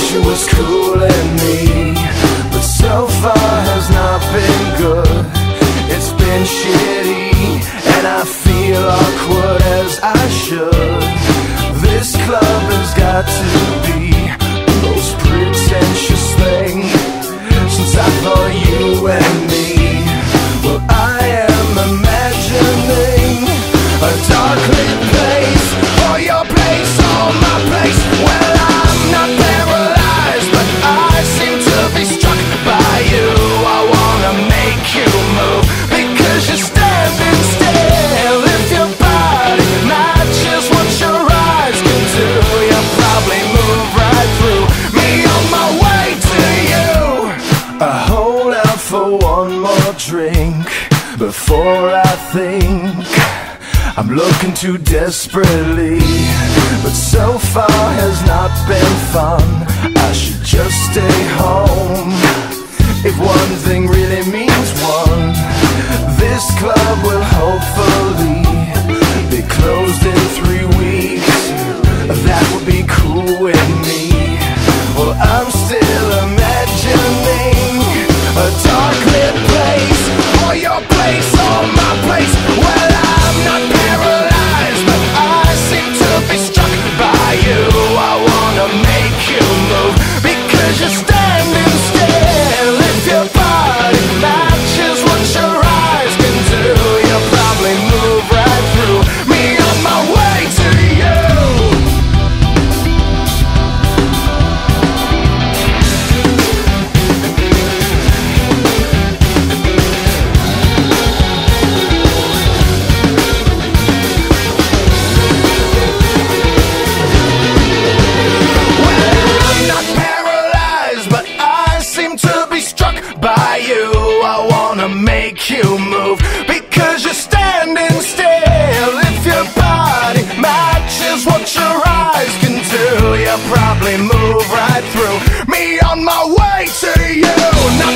she was cooling me, but so far has not been good. It's been shitty, and I feel awkward as I should. This club has got to be the most pretentious thing since I thought you and me. Well, I am imagining a dark lit place, or your place, or my place. Well, I'm not paralyzed, but I seem to be struck by you. I wanna make you move, because you're standing still. If your body matches what your eyes can do, you'll probably move right through me on my way to you. I hold out for one more drink before I think I'm looking too desperately, but so far has not been fun. I should just stay home. If one thing really means one, this club will hopefully be closed in 3 weeks. That would be cool with me. Well, I'm still imagining a dark lit place, or your place, or my place. Well, I'm not paralyzed, but I seem to be struck by you. I wanna make you move, because you're standing still. If your body matches what your eyes can do, you'll probably move right through me on my way to you. Make you move, because you're standing still. If your body matches what your eyes can do, you'll probably move right through me on my way to you. Not